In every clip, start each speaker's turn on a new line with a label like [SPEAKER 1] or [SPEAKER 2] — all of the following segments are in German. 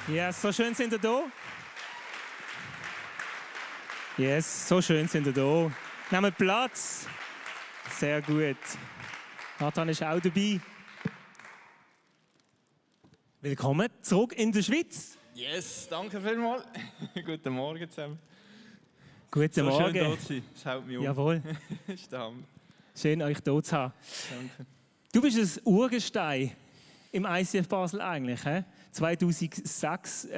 [SPEAKER 1] Ja, so schön sind ihr da. Yes, so schön sind ihr da. Nehmt Platz. Sehr gut. Nathan ist auch dabei. Willkommen zurück in der Schweiz.
[SPEAKER 2] Yes, danke vielmals. Guten Morgen zusammen.
[SPEAKER 1] Guten Morgen.
[SPEAKER 2] Schön, da zu sein. Das hält mich um.
[SPEAKER 1] Jawohl.
[SPEAKER 2] Ist der Hammer.
[SPEAKER 1] Schön, euch hier zu haben.
[SPEAKER 2] Danke.
[SPEAKER 1] Du bist ein Urgestein im ICF Basel eigentlich. 2006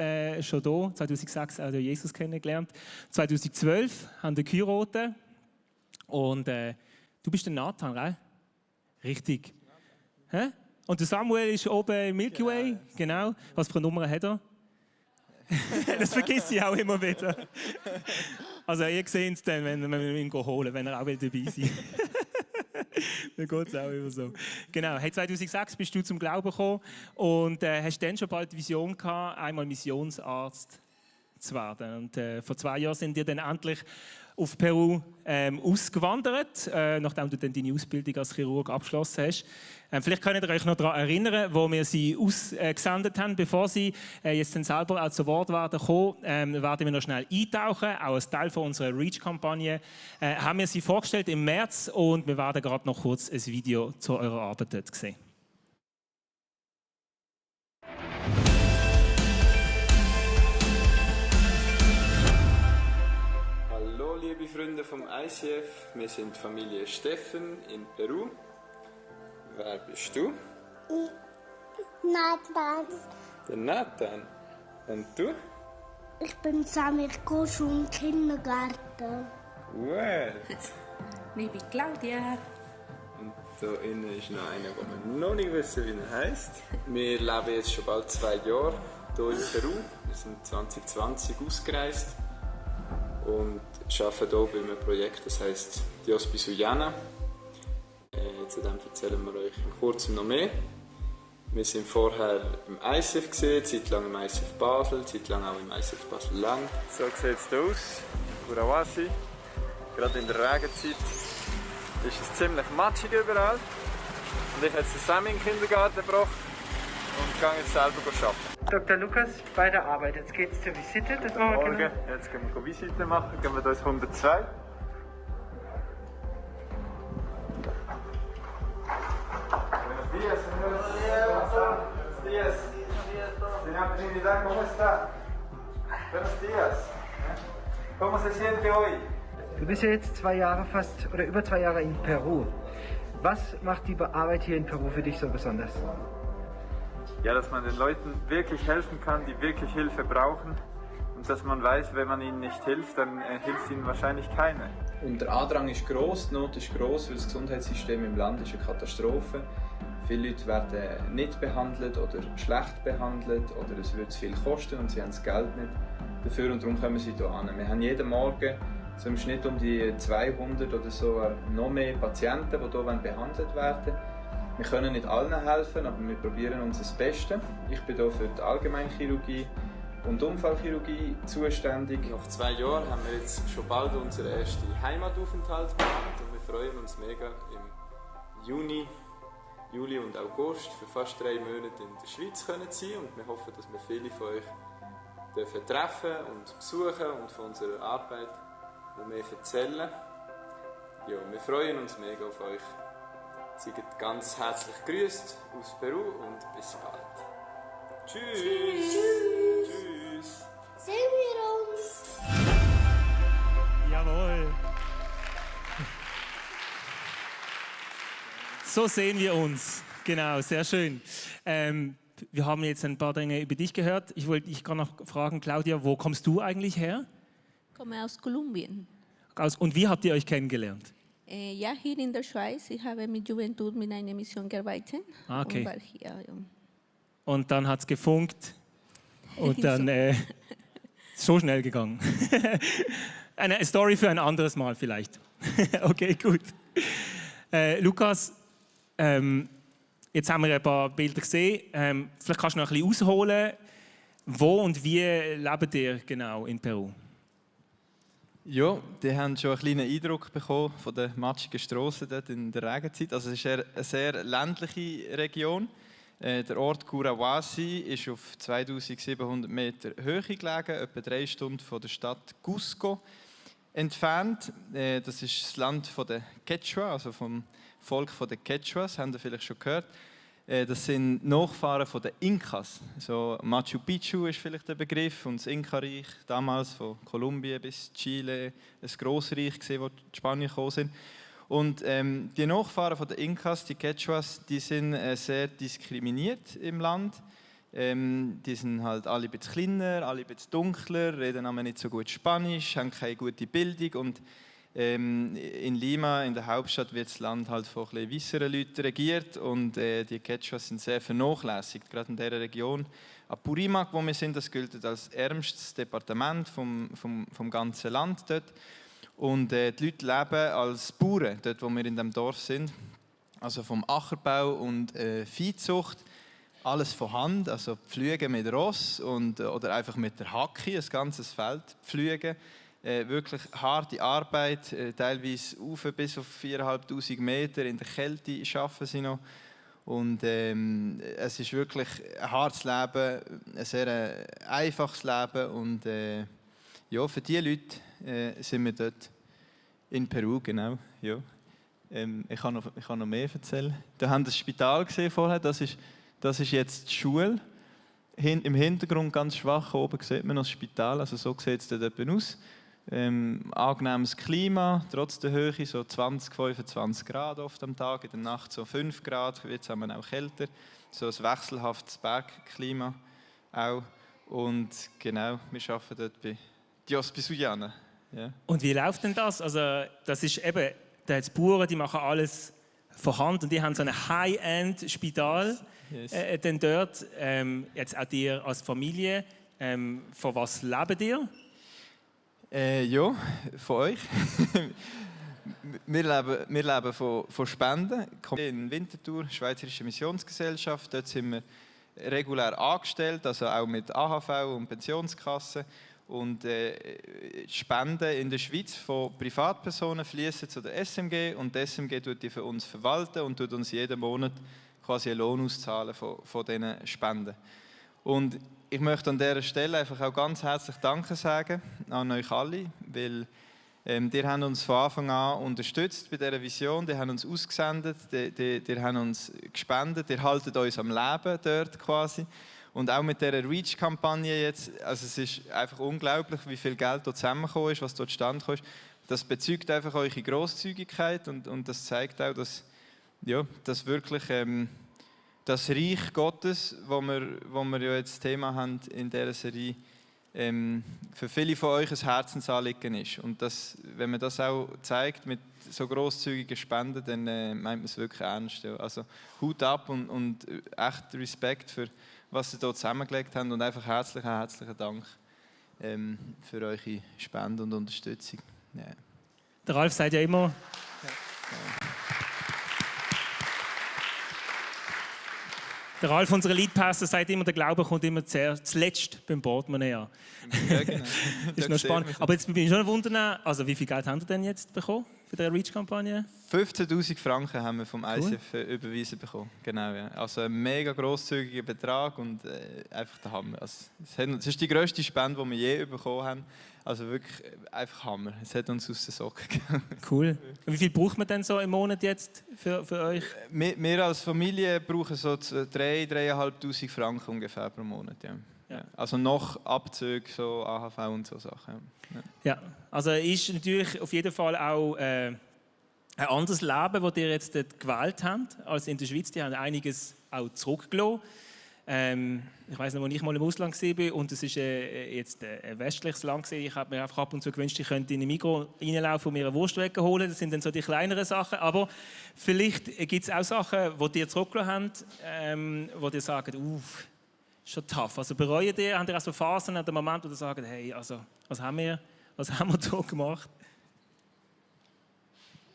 [SPEAKER 1] schon da. 2006 auch Jesus kennengelernt. 2012 haben wir geheiratet. Und du bist der Nathan, right? Richtig. Hä? Und der Samuel ist oben im Milky Way. Genau. Was für eine Nummer hat er? Das vergisst ich auch immer wieder. Also ihr seht es dann, wenn wir ihn holen, wenn er auch dabei sein will. Dann geht es auch immer so. Genau, hey, 2006 bist du zum Glauben gekommen und hast dann schon bald die Vision gehabt, einmal Missionsarzt zu werden. Und vor 2 Jahren sind wir dann endlich auf Peru ausgewandert, nachdem du dann deine Ausbildung als Chirurg abgeschlossen hast. Vielleicht könnt ihr euch noch daran erinnern, wo wir sie ausgesendet haben. Bevor sie jetzt dann selber auch zu Wort werden werden wir noch schnell eintauchen. Auch als Teil von unserer REACH-Kampagne haben wir sie vorgestellt im März und wir werden gerade noch kurz ein Video zu eurer Arbeit dort sehen.
[SPEAKER 3] Hallo liebe Freunde vom ICF, wir sind Familie Steffen in Peru. Wer bist du?
[SPEAKER 4] Nathan.
[SPEAKER 3] Der Nathan. Und du?
[SPEAKER 4] Ich bin Samir, ich gehe schon im Kindergarten.
[SPEAKER 3] What?
[SPEAKER 5] Ich bin Claudia.
[SPEAKER 3] Und da innen ist noch einer, den wir noch nicht wissen, wie er heisst. Wir leben jetzt schon bald 2 Jahre hier in Peru. Wir sind 2020 ausgereist und arbeiten hier bei einem Projekt, das heisst Dios Pisuyana. Zu dem erzählen wir euch in kurzem noch mehr. Wir waren vorher im ICF, zeitlang im ICF Basel, zeitlang auch im ICF Basel-Lang. So sieht es aus, Kurawasi. Gerade in der Regenzeit ist es ziemlich matschig überall. Und ich habe jetzt den Sammy in den Kindergarten gebracht und gehe jetzt selber arbeiten.
[SPEAKER 6] Dr. Lukas bei der Arbeit. Jetzt geht es zur Visite. Das machen wir
[SPEAKER 3] Morgen,
[SPEAKER 6] genau.
[SPEAKER 3] jetzt gehen wir Visite machen, gehen wir da ins 102. Buenos días, señores. Buenos días. Señor Trinidad, ¿cómo está? Buenos días. ¿Cómo se siente hoy?
[SPEAKER 6] Du bist ja jetzt 2 Jahre fast oder über 2 Jahre in Peru. Was macht die Arbeit hier in Peru für dich so besonders?
[SPEAKER 3] Ja, dass man den Leuten wirklich helfen kann, die wirklich Hilfe brauchen. Und dass man weiß, wenn man ihnen nicht hilft, dann hilft ihnen wahrscheinlich keiner.
[SPEAKER 7] Und der Andrang ist gross, die Not ist gross, weil das Gesundheitssystem im Land ist eine Katastrophe. Viele Leute werden nicht behandelt oder schlecht behandelt oder es wird zu viel kosten und sie haben das Geld nicht dafür und darum kommen sie hier hin. Wir haben jeden Morgen so im Schnitt um die 200 oder so noch mehr Patienten, die hier behandelt werden. Wir können nicht allen helfen, aber wir probieren unser Bestes. Ich bin hier für die Allgemeinchirurgie und Unfallchirurgie zuständig.
[SPEAKER 3] Nach 2 Jahren haben wir jetzt schon bald unseren ersten Heimataufenthalt gemacht und wir freuen uns mega im Juni, Juli und August für fast 3 Monate in der Schweiz können sein und wir hoffen, dass wir viele von euch dürfen treffen und besuchen und von unserer Arbeit noch mehr erzählen. Ja, wir freuen uns mega auf euch. Seid ganz herzlich gegrüßt aus Peru und bis bald. Tschüss! Tschüss!
[SPEAKER 4] Sehen wir uns?
[SPEAKER 1] Jawohl. So sehen wir uns. Genau, sehr schön. Wir haben jetzt ein paar Dinge über dich gehört. Ich wollte dich gerade noch fragen, Claudia, wo kommst du eigentlich her?
[SPEAKER 5] Ich komme aus Kolumbien.
[SPEAKER 1] Und wie habt ihr euch kennengelernt?
[SPEAKER 5] Ja, hier in der Schweiz. Ich habe mit Juventud mit einer Mission gearbeitet.
[SPEAKER 1] Okay.
[SPEAKER 5] Und war hier, ja.
[SPEAKER 1] Und dann hat es gefunkt und dann so schnell gegangen. Eine Story für ein anderes Mal vielleicht. Okay, gut. Lukas, jetzt haben wir ein paar Bilder gesehen. Vielleicht kannst du noch ein bisschen ausholen. Wo und wie lebt ihr genau in Peru?
[SPEAKER 2] Ja, die haben schon einen kleinen Eindruck bekommen von den matschigen Strassen dort in der Regenzeit. Also es ist eine sehr ländliche Region. Der Ort Curahuasi ist auf 2700 Meter Höhe gelegen, etwa 3 Stunden von der Stadt Cusco entfernt. Das ist das Land der Quechua, also vom Volk der Quechuas, haben Sie vielleicht schon gehört. Das sind Nachfahren der Inkas. So Machu Picchu ist vielleicht der Begriff und das Inka-Reich, damals von Kolumbien bis Chile, ein Grossreich, wo die Spanier gekommen sind. Und die Nachfahren der Inkas, die Quechuas, die sind sehr diskriminiert im Land. Die sind halt alle ein bisschen kleiner, alle ein bisschen dunkler, reden aber nicht so gut Spanisch, haben keine gute Bildung. Und in Lima, in der Hauptstadt, wird das Land halt von ein bisschen weisseren Leuten regiert. Und die Quechuas sind sehr vernachlässigt, gerade in dieser Region. Apurimac, wo wir sind, das gilt als ärmstes Departement vom ganzen Land dort. Und die Leute leben als Bauern, dort wo wir in dem Dorf sind. Also vom Ackerbau und Viehzucht, alles von Hand, also pflügen mit Ross oder einfach mit der Hacke, ein ganzes Feld pflügen. Wirklich harte Arbeit, teilweise bis auf 4'500 Meter in der Kälte arbeiten sie noch. Und es ist wirklich ein hartes Leben, ein sehr einfaches Leben. Und ja, für diese Leute sind wir dort in Peru, genau. Ja. Ich kann noch mehr erzählen. Da haben wir das Spital gesehen vorher, das ist jetzt die Schule. Im Hintergrund ganz schwach, oben sieht man noch das Spital, also so sieht es dort aus. Angenehmes Klima, trotz der Höhe, so 20, 25 Grad oft am Tag, in der Nacht so 5 Grad, jetzt haben wir auch kälter. So ein wechselhaftes Bergklima auch. Und genau, wir arbeiten dort bei Dios Bisuyana. Ja.
[SPEAKER 1] Und wie läuft denn das? Also das ist eben, da hat es Bauern, die machen alles von Hand und die haben so ein High-End-Spital dann dort. Jetzt auch ihr als Familie, von was lebt ihr?
[SPEAKER 2] Ja, von euch. wir leben von Spenden. In Winterthur, Schweizerische Missionsgesellschaft, dort sind wir regulär angestellt, also auch mit AHV und Pensionskasse. Und Spenden in der Schweiz von Privatpersonen fließen zu der SMG und die SMG tut die für uns verwalten und tut uns jeden Monat quasi einen Lohn auszahlen von diesen Spenden. Und ich möchte an dieser Stelle einfach auch ganz herzlich Danke sagen an euch alle, weil ihr habt uns von Anfang an unterstützt bei dieser Vision, ihr habt uns ausgesendet, ihr habt uns gespendet, ihr haltet uns am Leben dort quasi. Und auch mit dieser Reach-Kampagne jetzt, also es ist einfach unglaublich, wie viel Geld dort zusammengekommen ist, was dort zustande gekommen ist. Das bezeugt einfach eure Grosszügigkeit und das zeigt auch, dass wirklich das Reich Gottes, wo wir ja jetzt das Thema haben in dieser Serie, für viele von euch ein Herzensanliegen ist. Und wenn man das auch zeigt mit so grosszügigen Spenden, dann meint man es wirklich ernst. Ja. Also Hut ab und echt Respekt für was ihr hier zusammengelegt habt und einfach herzlichen Dank für eure Spende und Unterstützung. Ja.
[SPEAKER 1] Der Ralf sagt ja immer, der Ralf, unser Leadpastor, sagt immer, der Glaube kommt immer zuletzt beim Portemonnaie an.
[SPEAKER 2] Ja, genau.
[SPEAKER 1] Das ist noch spannend. Aber jetzt bin ich schon wundern, also wie viel Geld habt ihr denn jetzt bekommen für die Reach-Kampagne?
[SPEAKER 2] 15'000 Franken haben wir vom ICF überwiesen bekommen. Genau, ja. Also ein mega grosszügiger Betrag und einfach der Hammer. Also, es ist die grösste Spende, die wir je bekommen haben. Also wirklich einfach Hammer. Es hat uns aus den Socken gegangen.
[SPEAKER 1] Cool. Und wie viel braucht man denn so im Monat jetzt für euch?
[SPEAKER 2] Wir als Familie brauchen so 3'500 Franken ungefähr pro Monat. Ja. Ja. Also noch Abzüge, so AHV und so Sachen.
[SPEAKER 1] Ja, also ist natürlich auf jeden Fall auch ein anderes Leben, das ihr jetzt dort gewählt habt, als in der Schweiz. Die haben einiges auch zurückgelassen. Ich weiss noch, als ich mal im Ausland war und es war jetzt ein westliches Land, ich habe mir einfach ab und zu gewünscht, ich könnte in den Migros reinlaufen und mir eine Wurst wegholen. Das sind dann so die kleineren Sachen. Aber vielleicht gibt es auch Sachen, die ihr zurückgelassen habt, wo ihr sagt, schon tough. Also bereut ihr, habt ihr auch so Phasen an dem Moment, wo ihr sagt, hey, also, was haben wir hier gemacht?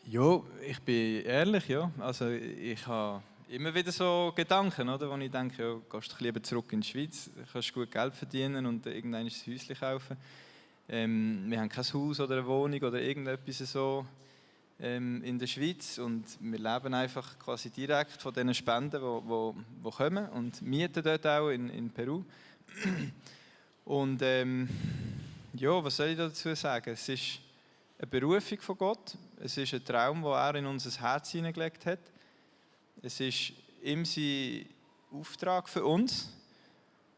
[SPEAKER 2] Ja, ich bin ehrlich, ja. Also ich habe immer wieder so Gedanken, oder, wo ich denke, ja, gehst du lieber zurück in die Schweiz, kannst gut Geld verdienen und irgendwann ein Häuschen kaufen. Wir haben kein Haus oder eine Wohnung oder irgendetwas so. in der Schweiz und wir leben einfach quasi direkt von diesen Spenden, die kommen und mieten dort auch in Peru. Und ja, was soll ich dazu sagen? Es ist eine Berufung von Gott, es ist ein Traum, den er in unser Herz hineingelegt hat. Es ist ihm sein Auftrag für uns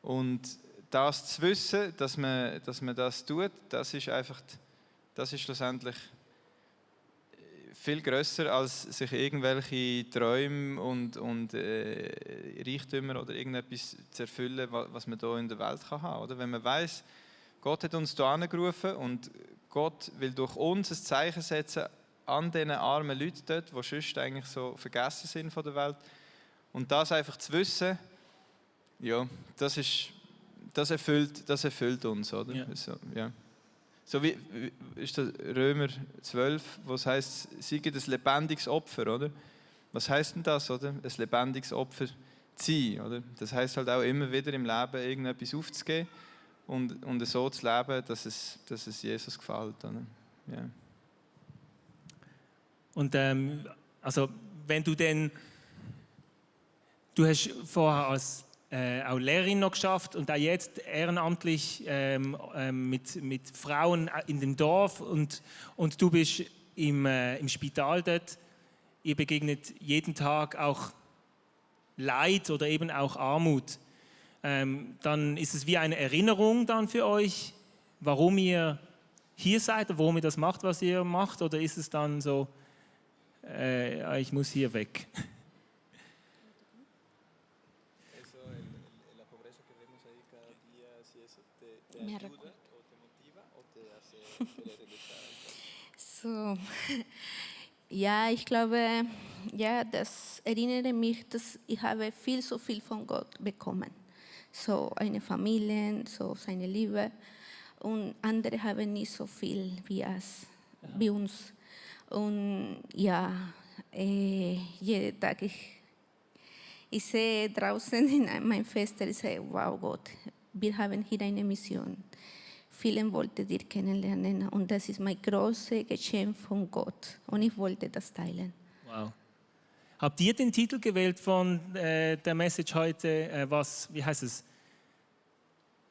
[SPEAKER 2] und das zu wissen, dass man das tut, das ist schlussendlich viel grösser, als sich irgendwelche Träume und Reichtümer oder irgendetwas zu erfüllen, was man hier in der Welt haben kann. Oder? Wenn man weiss, Gott hat uns hier angerufen und Gott will durch uns ein Zeichen setzen an diesen armen Leuten dort, die sonst eigentlich so vergessen sind von der Welt. Und das einfach zu wissen, ja, das erfüllt uns, oder?
[SPEAKER 1] Ja.
[SPEAKER 2] So wie ist das Römer 12, wo es heisst, sie gibt ein lebendiges Opfer, oder? Was heisst denn das, oder? Ein lebendiges Opfer zu sein, oder? Das heisst halt auch immer wieder im Leben irgendetwas aufzugeben und so zu leben, dass es Jesus gefällt, oder? Ja.
[SPEAKER 1] Und also wenn du hast vorher als auch Lehrerin noch geschafft und auch jetzt ehrenamtlich mit Frauen in dem Dorf und du bist im Spital dort. Ihr begegnet jeden Tag auch Leid oder eben auch Armut. Dann ist es wie eine Erinnerung dann für euch, warum ihr hier seid und warum ihr das macht, was ihr macht, oder ist es dann so, ich muss hier weg?
[SPEAKER 5] So, ja, ich glaube, ja, das erinnere mich, dass ich habe so viel von Gott bekommen. So eine Familie, so seine Liebe. Und andere haben nicht so viel wie uns. Und ja, jeden Tag ich sehe draußen in meinem Fenster, ich sage, wow Gott, wir haben hier eine Mission. Vielen wollten dir kennenlernen und das ist mein großes Geschenk von Gott und ich wollte das teilen.
[SPEAKER 1] Wow. Habt ihr den Titel gewählt von der Message heute, wie heißt es?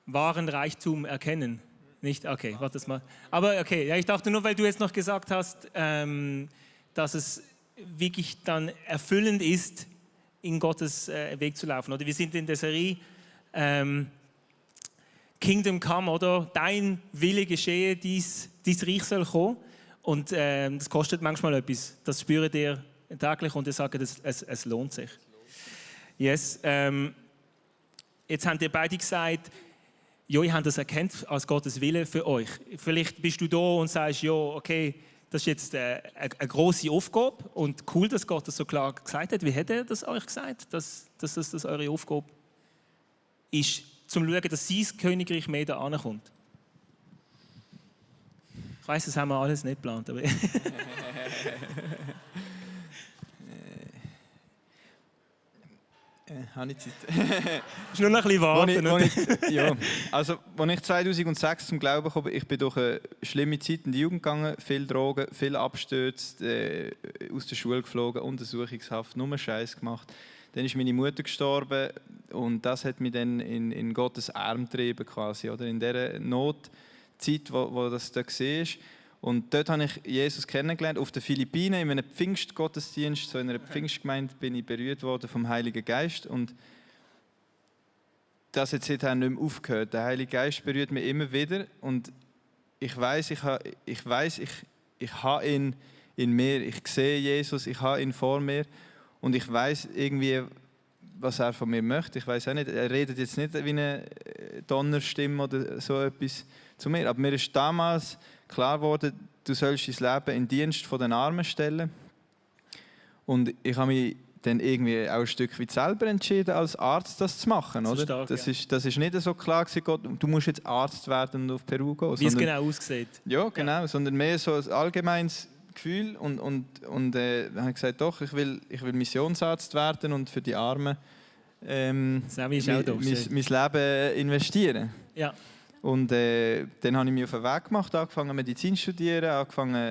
[SPEAKER 1] Wahren Reichtum erkennen? Nicht? Okay, warte mal. Aber okay, ja, ich dachte nur, weil du jetzt noch gesagt hast, dass es wirklich dann erfüllend ist, in Gottes Weg zu laufen. Oder wir sind in der Serie Kingdom Come, oder? Dein Wille geschehe, dies Reich soll kommen. Und das kostet manchmal etwas. Das spürt ihr täglich und ihr sagt, es lohnt sich. Yes. Jetzt habt ihr beide gesagt, ja, ihr habt das erkannt als Gottes Wille für euch. Vielleicht bist du da und sagst, ja, okay, das ist jetzt eine grosse Aufgabe und cool, dass Gott das so klar gesagt hat. Wie hat er das euch gesagt, dass das eure Aufgabe ist, zum zu schauen, dass sein Königreich mehr da ankommt? Ich weiss, das haben wir alles nicht geplant. Aber
[SPEAKER 2] habe ich Zeit?
[SPEAKER 1] ist nur noch ein bisschen warten.
[SPEAKER 2] Als ich 2006 zum Glauben kam, ich bin durch eine schlimme Zeit in die Jugend gegangen, viel Drogen, viel Abstürze, aus der Schule geflogen, Untersuchungshaft, nur Scheiß gemacht. Dann ist meine Mutter gestorben und das hat mich dann in Gottes Arm getrieben, quasi, oder? In dieser Notzeit, wo das da war. Und dort habe ich Jesus kennengelernt, auf den Philippinen, in einem Pfingstgottesdienst, so in einer Pfingstgemeinde, bin ich berührt worden vom Heiligen Geist. Und das hat seither nicht mehr aufgehört. Der Heilige Geist berührt mich immer wieder. Und ich weiss, ich habe ihn in mir. Ich sehe Jesus, ich habe ihn vor mir. Und ich weiss irgendwie, was er von mir möchte. Ich weiss auch nicht, er redet jetzt nicht wie eine Donnerstimme oder so etwas zu mir. Aber mir ist damals klar geworden, du sollst dein Leben in Dienst von den Armen stellen. Und ich habe mich dann irgendwie auch ein Stück weit selber entschieden, als Arzt das zu machen. Oder?
[SPEAKER 1] Stark,
[SPEAKER 2] das
[SPEAKER 1] ja.
[SPEAKER 2] ist nicht so klar gewesen, Gott, du musst jetzt Arzt werden und auf Peru gehen.
[SPEAKER 1] Wie es genau aussieht.
[SPEAKER 2] Ja, genau. Ja. Sondern mehr so ein allgemeines Gefühl. Und habe ich gesagt, doch, ich will Missionsarzt werden und für die Armen mein Leben investieren.
[SPEAKER 1] Ja.
[SPEAKER 2] Und dann habe ich mich auf den Weg gemacht, angefangen Medizin zu studieren, angefangen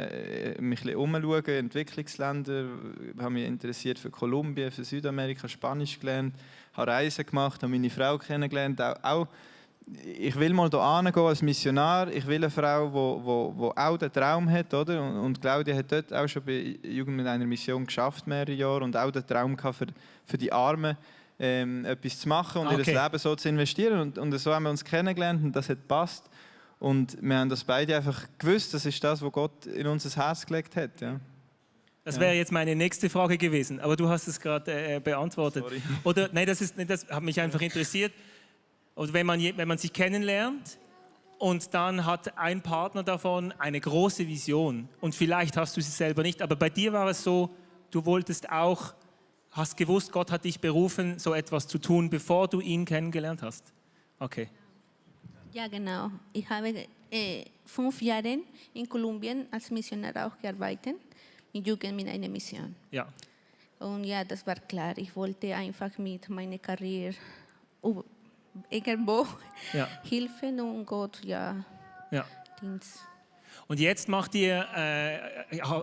[SPEAKER 2] mich ein bisschen umzuschauen, Entwicklungsländer, habe mich interessiert für Kolumbien, für Südamerika, Spanisch gelernt, habe Reisen gemacht, habe meine Frau kennengelernt. Auch ich will mal hier hingehen als Missionar, ich will eine Frau, die auch den Traum hat. Oder? Und Claudia hat dort auch schon bei Jugend mit einer Mission geschafft, mehrere Jahre, und auch den Traum gehabt, für die Armen etwas zu machen und ihr Leben so zu investieren. Und so haben wir uns kennengelernt und das hat gepasst. Und wir haben das beide einfach gewusst, das ist das, was Gott in unser Herz gelegt hat. Ja.
[SPEAKER 1] Das wäre jetzt meine nächste Frage gewesen, aber du hast es gerade beantwortet.
[SPEAKER 2] Sorry.
[SPEAKER 1] Oder, nein, das hat mich einfach interessiert. Und wenn man sich kennenlernt und dann hat ein Partner davon eine große Vision und vielleicht hast du sie selber nicht, aber bei dir war es so, du wolltest auch, hast gewusst, Gott hat dich berufen, so etwas zu tun, bevor du ihn kennengelernt hast. Okay.
[SPEAKER 5] Ja, genau. Ich habe 5 Jahre in Kolumbien als Missionar auch gearbeitet, mit Jugend mit einer Mission.
[SPEAKER 1] Ja.
[SPEAKER 5] Und ja, das war klar. Ich wollte einfach mit meiner Karriere irgendwo helfen und Gott, Dienst.
[SPEAKER 1] Und jetzt macht ihr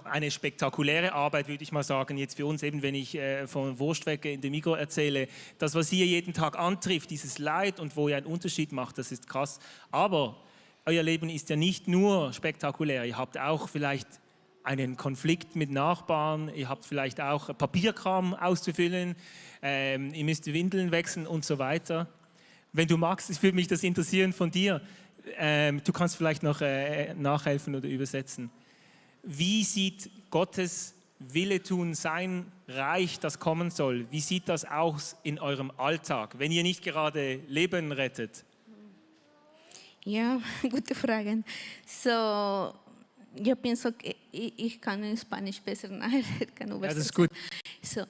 [SPEAKER 1] eine spektakuläre Arbeit, würde ich mal sagen, jetzt für uns eben, wenn ich von Wurstwecke in dem Mikro erzähle, das, was ihr jeden Tag antrifft, dieses Leid und wo ihr einen Unterschied macht, das ist krass. Aber euer Leben ist ja nicht nur spektakulär, ihr habt auch vielleicht einen Konflikt mit Nachbarn, ihr habt vielleicht auch Papierkram auszufüllen, ihr müsst Windeln wechseln und so weiter. Wenn du magst, es würde mich das interessieren von dir. Du kannst vielleicht noch nachhelfen oder übersetzen. Wie sieht Gottes Wille tun, sein Reich, das kommen soll? Wie sieht das aus in eurem Alltag, wenn ihr nicht gerade Leben rettet?
[SPEAKER 5] Ja, gute Fragen. So, yo pienso que ich kann in Spanisch besser nachher kann übersetzen.
[SPEAKER 1] Ja, das ist gut.
[SPEAKER 5] So,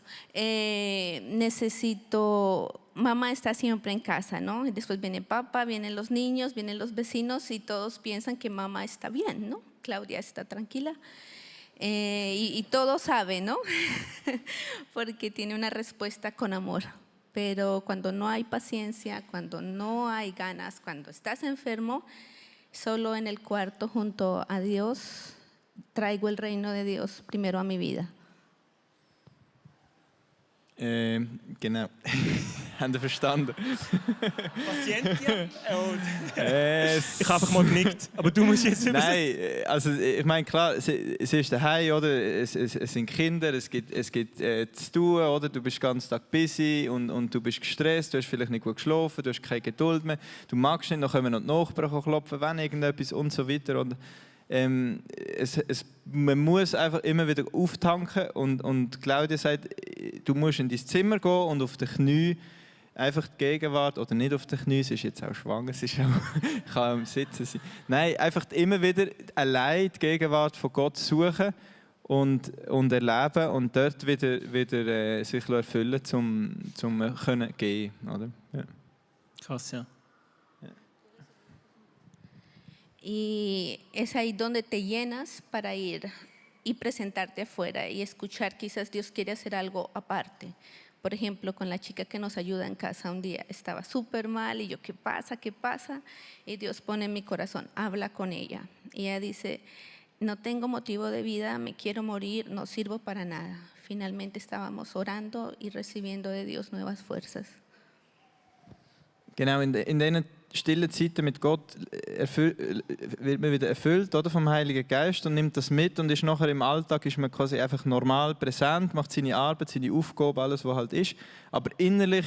[SPEAKER 5] necesito, mamá está siempre en casa, ¿no? Y después viene papá, vienen los niños, vienen los vecinos y todos piensan que mamá está bien, ¿no? Claudia está tranquila. Y todos saben, ¿no? Porque tiene una respuesta con amor. Pero cuando no hay paciencia, cuando no hay ganas, cuando estás enfermo, solo en el cuarto junto a Dios traigo el reino de Dios primero a mi vida.
[SPEAKER 2] Genau. Habt ihr verstanden?
[SPEAKER 1] Patientin? Ich habe einfach mal genickt, aber du musst jetzt übersetzen.
[SPEAKER 2] Nein, also ich meine, klar, sie ist daheim, oder? Es sind Kinder, es gibt zu tun, oder? Du bist den ganzen Tag busy und du bist gestresst, du hast vielleicht nicht gut geschlafen, du hast keine Geduld mehr, du magst nicht, noch kommen noch die Nachbarn klopfen, wenn irgendetwas und so weiter. Und, man muss einfach immer wieder auftanken und Claudia sagt, du musst in dein Zimmer gehen und auf den Knien einfach die Gegenwart, oder nicht auf den Knien, sie ist jetzt auch schwanger, sie ist auch, kann am Sitzen sein. Nein, einfach immer wieder allein die Gegenwart von Gott suchen und erleben und dort wieder sich erfüllen, zum können gehen, oder? Ja.
[SPEAKER 1] Krass, ja.
[SPEAKER 5] Y es ahí donde te llenas para ir y presentarte afuera y escuchar quizás Dios quiere hacer algo aparte. Por ejemplo, con la chica que nos ayuda en casa un día, estaba súper mal y yo, ¿qué pasa? ¿Qué pasa? Y Dios pone en mi corazón, habla con ella. Y ella dice, no tengo motivo de vida, me quiero morir, no sirvo para nada. Finalmente estábamos orando y recibiendo de Dios nuevas fuerzas.
[SPEAKER 2] Genau, in diesen stillen Zeiten mit Gott wird man wieder erfüllt, oder, vom Heiligen Geist und nimmt das mit und ist nachher im Alltag ist man quasi einfach normal präsent, macht seine Arbeit, seine Aufgabe, alles, was halt ist. Aber innerlich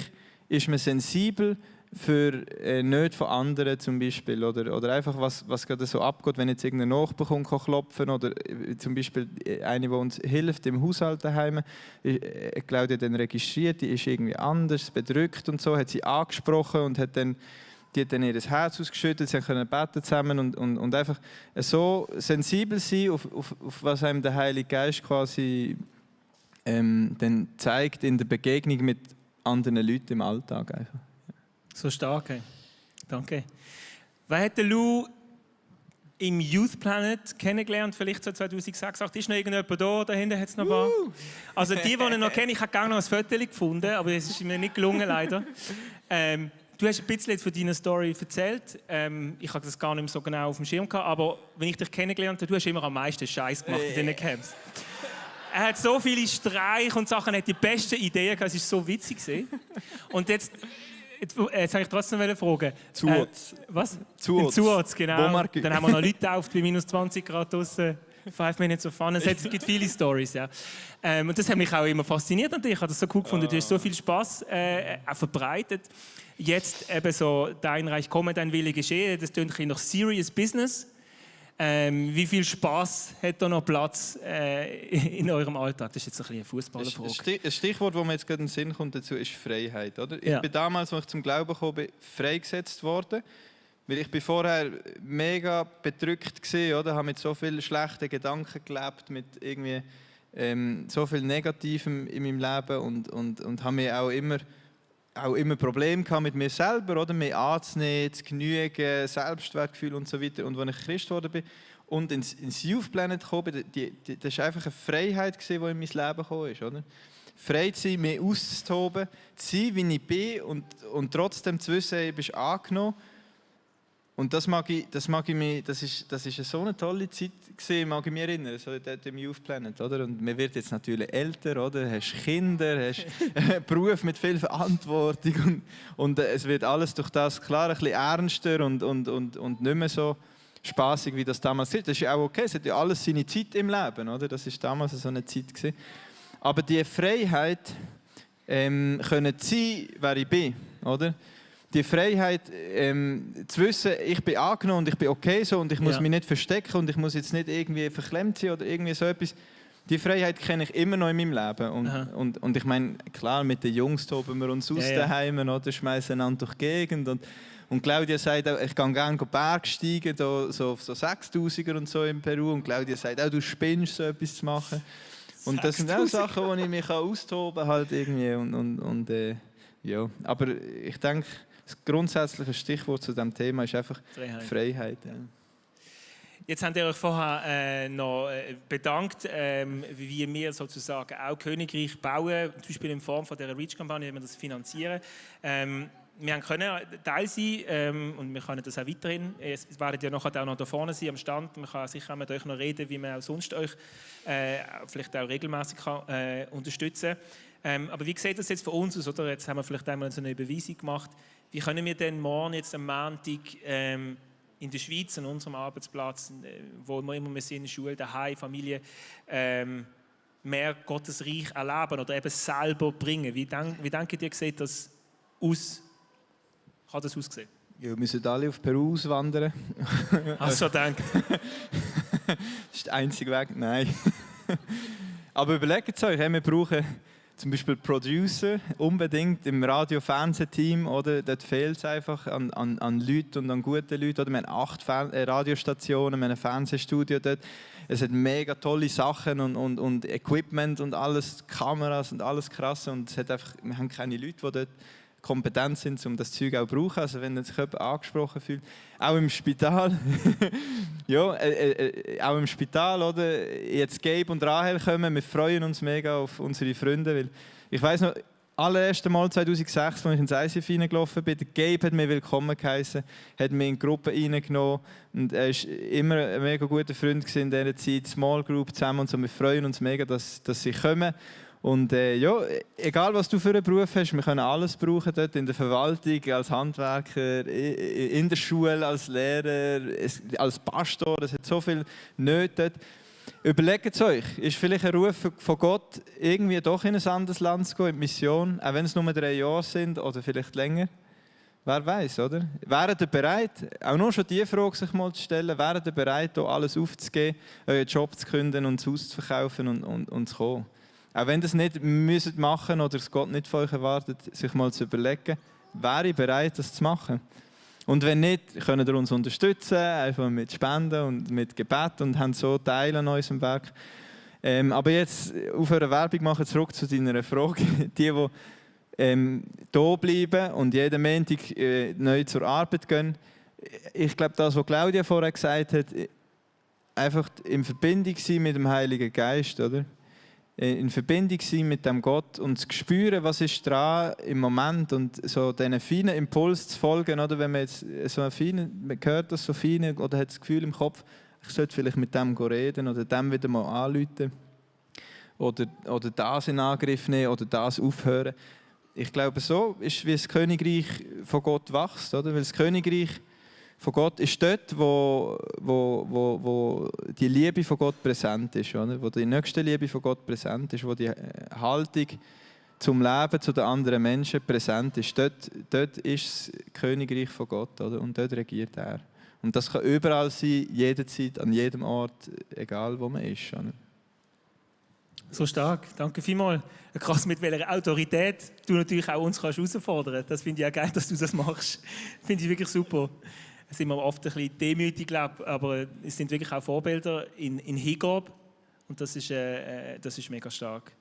[SPEAKER 2] ist man sensibel für Nöte von anderen zum Beispiel oder einfach was gerade so abgeht, wenn jetzt irgendein Nachbar kommt, kann klopfen oder zum Beispiel eine, die uns hilft im Haushalt daheim, Claudia dann registriert, die ist irgendwie anders, bedrückt und so, hat sie angesprochen und die hat dann ihr Herz ausgeschüttet, sie können beten zusammen und einfach so sensibel sein, auf was einem der Heilige Geist quasi dann zeigt in der Begegnung mit anderen Leuten im Alltag. Einfach.
[SPEAKER 1] So stark, hey. Danke. Wer hat den Lou im Youth Planet kennengelernt, vielleicht so 2006? Ist noch irgendjemand da? Da hinten hat es noch ein paar. Also die ihn noch kennen, ich habe gerne noch ein Foto gefunden, aber es ist mir nicht gelungen leider. Du hast ein bisschen jetzt von deiner Story erzählt. Ich habe das gar nicht mehr so genau auf dem Schirm gehabt, aber wenn ich dich kennengelernt habe, du hast immer am meisten Scheiß gemacht in diesen Camps. Er hat so viele Streiche und Sachen, er hat die besten Ideen gehabt, es war so witzig gewesen. Und jetzt habe ich trotzdem fragen.
[SPEAKER 2] Zuotz.
[SPEAKER 1] Was?
[SPEAKER 2] Zuotz.
[SPEAKER 1] Im Zuotz, genau.
[SPEAKER 2] Womark.
[SPEAKER 1] Dann haben wir noch Leute getauft bei minus 20 Grad draussen. 5 Minutes of Fun. Es gibt viele Storys, ja. Und das hat mich auch immer fasziniert. Und ich habe das so cool gefunden. Du hast so viel Spaß auch verbreitet. Jetzt eben so «Dein Reich komme, dein Wille geschehe». Das klingt nach Serious Business. Wie viel Spaß hat da noch Platz in eurem Alltag? Das ist jetzt ein bisschen eine Fußballerfrage.
[SPEAKER 2] Ein Stichwort, das mir jetzt gerade in den Sinn kommt dazu, ist Freiheit. Oder?
[SPEAKER 1] Ja.
[SPEAKER 2] Ich bin damals, als ich zum Glauben gekommen bin, freigesetzt worden. Weil ich bin vorher mega bedrückt war, oder? Ich habe mit so vielen schlechten Gedanken gelebt, mit irgendwie, so viel Negativem in meinem Leben und habe mir auch immer Probleme gehabt mit mir selber, oder? Mich anzunehmen, zu genügen, Selbstwertgefühl und so weiter. Und als ich Christ geworden bin und ins Youth Planet gekommen bin, das war einfach eine Freiheit, die in mein Leben gekommen ist, oder? Frei zu sein, mich auszutoben, zu sein, wie ich bin und trotzdem zu wissen, du bist angenommen. Und das ist so eine tolle Zeit gewesen, mag ich mich erinnern, so dort im Youth Planet, oder? Und man wird jetzt natürlich älter, oder? Hast Kinder, hast einen Beruf mit viel Verantwortung und es wird alles durch das klar ein bisschen ernster und nicht mehr so spaßig, wie das damals war. Das ist ja auch okay, es hat ja alles seine Zeit im Leben, oder? Das ist damals so eine Zeit gewesen. Aber die Freiheit, können sein, wer ich bin, oder? Die Freiheit, zu wissen, ich bin angenommen und ich bin okay so und ich muss mich nicht verstecken und ich muss jetzt nicht irgendwie verklemmt sein oder irgendwie so etwas. Die Freiheit kenne ich immer noch in meinem Leben. Und ich meine, klar, mit den Jungs toben wir uns aus daheim oder schmeißen einander durch die Gegend. Und Claudia sagt auch, ich gehe gerne Bergsteigen, so 6000er und so in Peru. Und Claudia sagt auch, du spinnst, so etwas zu machen. Und das sind auch Sachen, wo ich mich austoben kann halt irgendwie. Ja. Aber ich denke, das grundsätzliche Stichwort zu diesem Thema ist einfach Freiheit. Ja.
[SPEAKER 1] Jetzt habt ihr euch vorher noch bedankt, wie wir sozusagen auch Königreich bauen, zum Beispiel in Form von dieser Reach-Kampagne, wie wir das finanzieren. Wir können Teil sein und wir können das auch weiterhin. Es werden ja nachher auch noch da vorne sein am Stand. Man kann sicher mit euch noch reden, wie man auch sonst euch vielleicht auch regelmäßig unterstützen kann. Aber wie sieht das jetzt für uns aus? Oder? Jetzt haben wir vielleicht einmal so eine Überweisung gemacht. Wie können wir denn morgen, jetzt am Montag, in der Schweiz, an unserem Arbeitsplatz, wo wir immer sind, Schule, daheim, Familie, mehr Gottes Reich erleben oder eben selber bringen? Wie denkt ihr, sieht das aus? Kann das aussehen?
[SPEAKER 2] Ja, wir müssen alle auf Peru auswandern.
[SPEAKER 1] Hast du schon gedacht?
[SPEAKER 2] Das ist der einzige Weg? Nein. Aber überlegt es euch, wir brauchen zum Beispiel Producer unbedingt im Radio-Fernseh-Team, oder? Dort fehlt es einfach an Leuten und an guten Leuten. Oder? Wir haben 8 Radiostationen, wir haben ein Fernsehstudio dort. Es hat mega tolle Sachen und Equipment und alles, Kameras und alles krass. Und es hat einfach, wir haben keine Leute, die dort kompetent sind, um das Zeug auch zu brauchen. Also wenn sich jemand angesprochen fühlt. Auch im Spital. Ja, auch im Spital, oder? Jetzt Gabe und Rahel kommen. Wir freuen uns mega auf unsere Freunde. Weil ich weiss noch, allererste Mal 2006, als ich ins ICF reingelaufen bin, der Gabe hat mich willkommen geheißen, hat mich in die Gruppe reingenommen. Und er war immer ein mega guter Freund in dieser Zeit, Small Group zusammen und so. Wir freuen uns mega, dass sie kommen. Und ja, egal was du für einen Beruf hast, wir können alles brauchen dort, in der Verwaltung, als Handwerker, in der Schule, als Lehrer, als Pastor, es hat so viel Nöte dort. Überlegt es euch, ist vielleicht ein Ruf von Gott, irgendwie doch in ein anderes Land zu gehen, in die Mission, auch wenn es nur 3 Jahre sind oder vielleicht länger? Wer weiß, oder? Wäret ihr bereit, auch nur schon diese Frage sich mal zu stellen, wäret ihr bereit, hier alles aufzugeben, euren Job zu kündigen und das Haus zu verkaufen und zu kommen? Auch wenn ihr das nicht müsst machen oder es Gott nicht von euch erwartet, sich mal zu überlegen, wäre ich bereit, das zu machen? Und wenn nicht, könnt ihr uns unterstützen, einfach mit Spenden und mit Gebet und haben so Teil an unserem Werk. Aber jetzt auf eure Werbung machen, zurück zu deiner Frage. Die hier bleiben und jeden Montag neu zur Arbeit gehen. Ich glaube, das, was Claudia vorher gesagt hat, einfach in Verbindung sein mit dem Heiligen Geist, oder? in Verbindung sein mit dem Gott und zu spüren, was ist dran im Moment und so diesen feinen Impuls zu folgen. Oder wenn man jetzt so man hört das so fein oder hat das Gefühl im Kopf, ich sollte vielleicht mit dem reden oder dem wieder mal anrufen oder das in Angriff nehmen oder das aufhören. Ich glaube, so ist, wie das Königreich von Gott wächst. Oder? Weil das Königreich von Gott ist dort, wo die Liebe von Gott präsent ist, oder? Wo die nächste Liebe von Gott präsent ist, wo die Haltung zum Leben, zu den anderen Menschen präsent ist. Dort ist das Königreich von Gott, oder? Und dort regiert er. Und das kann überall sein, jederzeit, an jedem Ort, egal wo man ist. Oder?
[SPEAKER 1] So stark, danke vielmals. Krass, mit welcher Autorität du natürlich auch uns herausfordern kannst. Das finde ich auch geil, dass du das machst. Finde ich wirklich super. Da sind wir oft ein bisschen demütig, aber es sind wirklich auch Vorbilder in Hingabe. Und das ist mega stark.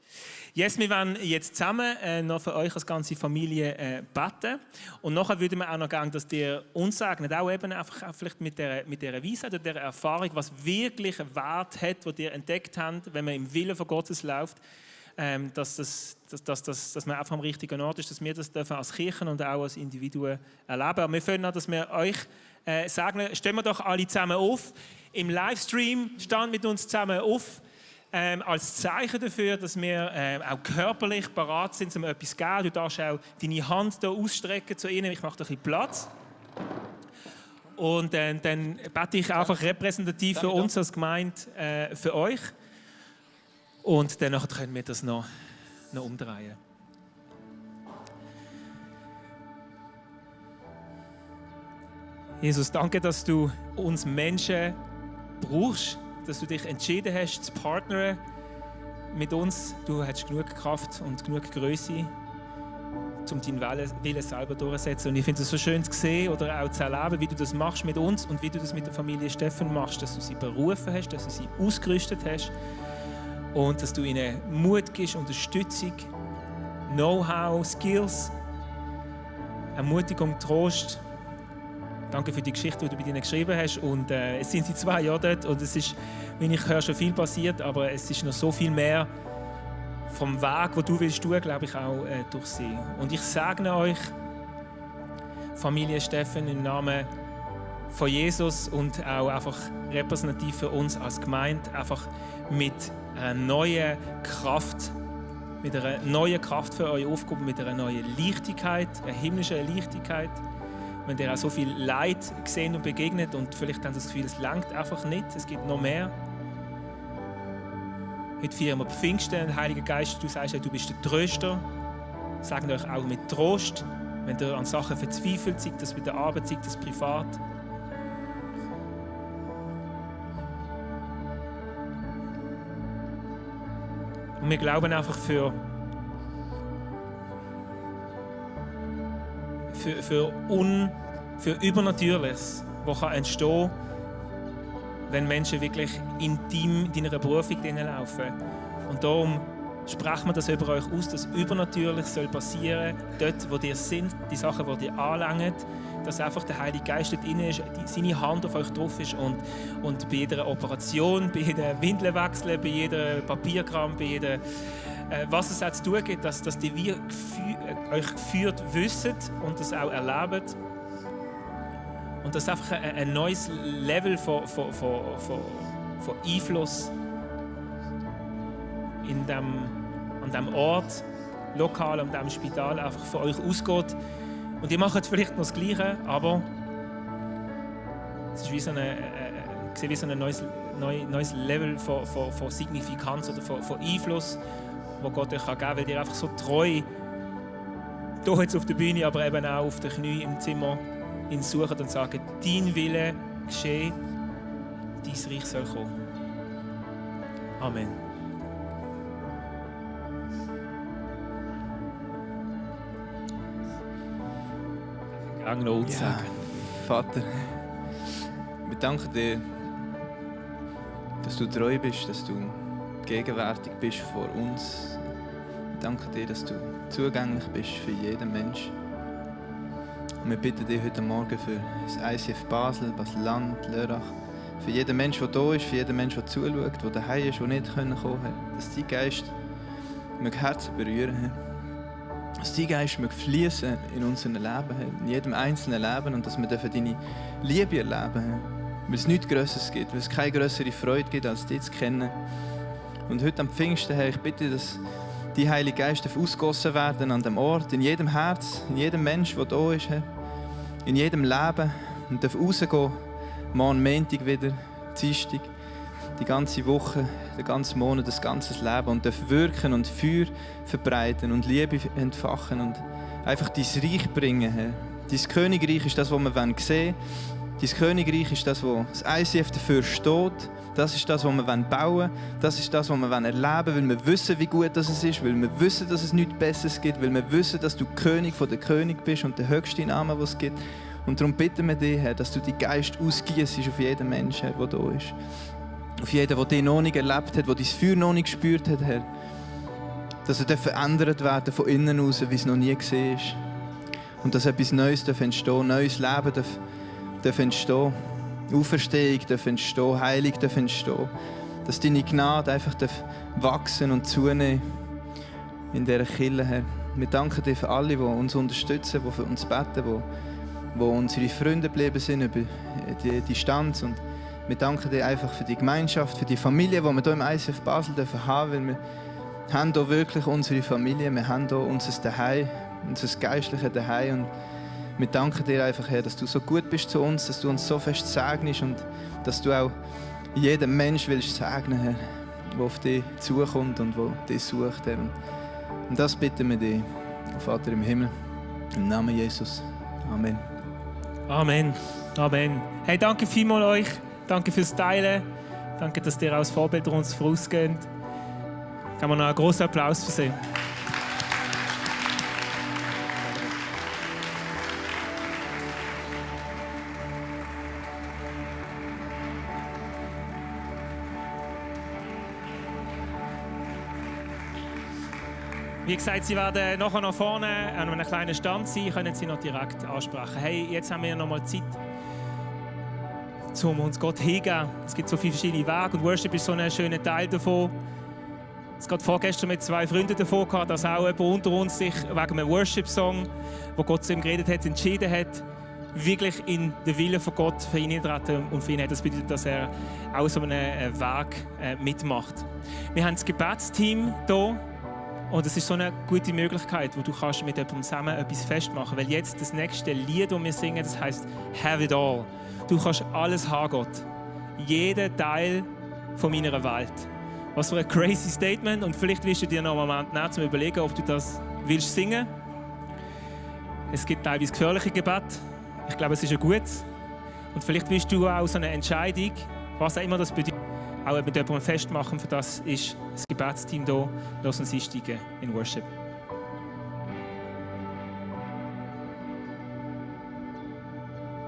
[SPEAKER 1] Yes, wir wollen jetzt zusammen noch für euch als ganze Familie beten. Und nachher würden wir auch noch gerne, dass ihr uns sagt, auch eben einfach auch vielleicht mit dieser Weisheit oder dieser Erfahrung, was wirklich einen Wert hat, den ihr entdeckt habt, wenn man im Willen von Gottes läuft, dass man einfach am richtigen Ort ist, dass wir das dürfen als Kirchen und auch als Individuen erleben. Aber wir wollen auch, dass wir euch sagen, stehen wir doch alle zusammen auf. Im Livestream stand mit uns zusammen auf. Als Zeichen dafür, dass wir auch körperlich bereit sind, um etwas zu geben. Du darfst auch deine Hand hier ausstrecken zu ihnen. Ich mache da ein bisschen Platz. Und dann bete ich einfach repräsentativ für uns als Gemeinde, für euch. Und danach können wir das noch umdrehen. Jesus, danke, dass du uns Menschen brauchst, dass du dich entschieden hast, zu partnern mit uns. Du hast genug Kraft und genug Größe, um deinen Willen selber durchzusetzen. Und ich finde es so schön zu sehen oder auch zu erleben, wie du das machst mit uns und wie du das mit der Familie Steffen machst, dass du sie berufen hast, dass du sie ausgerüstet hast und dass du ihnen Mut gibst, Unterstützung, Know-how, Skills, Ermutigung, Trost. Danke für die Geschichte, die du bei ihnen geschrieben hast. Und es sind sie 2 Jahre dort und es ist, wie ich höre, schon viel passiert, aber es ist noch so viel mehr vom Weg, den du willst tun, glaube ich, auch durch sie. Und ich segne euch, Familie Steffen, im Namen von Jesus und auch einfach repräsentativ für uns als Gemeinde, einfach mit einer neuen Kraft, für eure Aufgabe, mit einer neuen Leichtigkeit, einer himmlischen Leichtigkeit. Wenn ihr auch so viel Leid gesehen und begegnet und vielleicht dann das Gefühl, es reicht einfach nicht, es gibt noch mehr. Heute feiern wir Pfingsten, Heiliger Geist, du sagst ja, du bist der Tröster. Sagt euch auch mit Trost, wenn ihr an Sachen verzweifelt, sei das bei der Arbeit, sei das privat. Und wir glauben einfach für Übernatürliches, das entstehen kann, wenn Menschen wirklich intim in deiner Berufung laufen. Und darum sprechen wir das über euch aus, dass Übernatürliches soll passieren, dort, wo ihr seid, die Sachen, die ihr anlangt, dass einfach der Heilige Geist dort drin ist, seine Hand auf euch drauf ist und bei jeder Operation, bei jedem Windelwechsel, bei jeder Papierkram, bei jeder was es auch zu tun gibt, dass die wir euch geführt wissen und das auch erlebt. Und das ist einfach ein neues Level von Einfluss an diesem Ort, lokal, an diesem Spital, einfach von euch ausgeht. Und ihr macht vielleicht noch das Gleiche, aber es ist wie so ein neues Level von Signifikanz oder von Einfluss, wo Gott euch geben kann, weil ihr einfach so treu hier jetzt auf der Bühne, aber eben auch auf den Knien im Zimmer ihn suchen und sagen, dein Wille geschehe, dein Reich soll kommen. Amen. Gang noch sagen.
[SPEAKER 2] Vater, wir danken dir, dass du treu bist, dass du gegenwärtig bist vor uns. Wir danken dir, dass du zugänglich bist für jeden Menschen. Und wir bitten dich heute Morgen für das ICF Basel, Basel-Land, Lörrach, für jeden Menschen, der da ist, für jeden Menschen, der zuschaut, der daheim ist, der nicht kommen konnte, dass dein Geist möge Herzen berühren, Herr. Dass dein Geist möge fließen in unserem Leben, Herr, in jedem einzelnen Leben und dass wir deine Liebe erleben, Herr. Weil es nichts Grösseres gibt, weil es keine grössere Freude gibt, als dich zu kennen. Und heute am Pfingsten, Herr, ich bitte, dass die Heilige Geist ausgegossen werden an dem Ort, in jedem Herz, in jedem Mensch, der da ist, Herr. In jedem Leben. Und darf rausgehen, morgen Montag wieder, Dienstag, die ganze Woche, den ganzen Monat, das ganze Leben. Und darf wirken und Feuer verbreiten und Liebe entfachen und einfach dein Reich bringen, Herr. Dein Königreich ist das, was wir sehen wollen. Dein Königreich ist das, wo das ICF dafür steht. Das ist das, was wir bauen wollen. Das ist das, was wir erleben wollen, weil wir wissen, wie gut das ist, weil wir wissen, dass es nichts Besseres gibt, weil wir wissen, dass du König von der König bist und der höchste Name, den es gibt. Und darum bitten wir dich, Herr, dass du deinen Geist ausgießt auf jeden Menschen, Herr, der da ist. Auf jeden, der dich noch nicht erlebt hat, der dein Feuer noch nicht gespürt hat, Herr. Dass er verändert werden von innen aus, wie es noch nie gesehen ist. Und dass etwas Neues entstehen, neues Leben darf entstehen. Auferstehung darf entstehen, Heilung darf entstehen. Dass deine Gnade einfach wachsen und zunehmen in dieser Kirche, Herr. Wir danken dir für alle, die uns unterstützen, die für uns beten, die unsere Freunde geblieben sind über die Distanz. Und wir danken dir einfach für die Gemeinschaft, für die Familie, die wir hier im ICF Basel haben dürfen, weil wir haben hier wirklich unsere Familie, wir haben hier unser Zuhause, unser geistliches Zuhause. Und wir danken dir einfach, Herr, dass du so gut bist zu uns, dass du uns so fest segnest und dass du auch jeden Menschen willst segnen, Herr, der auf dich zukommt und der dich sucht, Herr. Und das bitten wir dich, Vater im Himmel, im Namen Jesus. Amen.
[SPEAKER 1] Amen. Amen. Hey, danke vielmals euch. Danke fürs Teilen. Danke, dass ihr als Vorbild uns vorausgeht. Kann man noch einen großen Applaus versehen. Wie gesagt, Sie werden nachher nach vorne an einem kleinen Stand sein, können Sie noch direkt ansprechen. Hey, jetzt haben wir noch mal Zeit, um uns Gott hingeben. Es gibt so viele verschiedene Wege und Worship ist so ein schöner Teil davon. Es hat vorgestern mit 2 Freunden davon gehabt, dass auch jemand unter uns sich wegen einem Worship-Song, wo Gott zu ihm geredet hat, entschieden hat, wirklich in den Willen von Gott für ihn einzutreten und für ihn hat das bedeutet, dass er auch so einen Weg mitmacht. Wir haben das Gebetsteam hier. Und es ist so eine gute Möglichkeit, wo du kannst mit jemandem zusammen etwas festmachen. Weil jetzt das nächste Lied, das wir singen, das heisst «Have it all». Du kannst alles haben, Gott. Jeden Teil von meiner Welt. Was für ein crazy Statement. Und vielleicht willst du dir noch einen Moment nehmen, um zu überlegen, ob du das willst singen. Es gibt teilweise gefährliche Gebete. Ich glaube, es ist ein gutes. Und vielleicht willst du auch so eine Entscheidung, was auch immer das bedeutet, auch mit jemandem festmachen. Für das ist das Gebetsteam da. Lass uns einsteigen in Worship.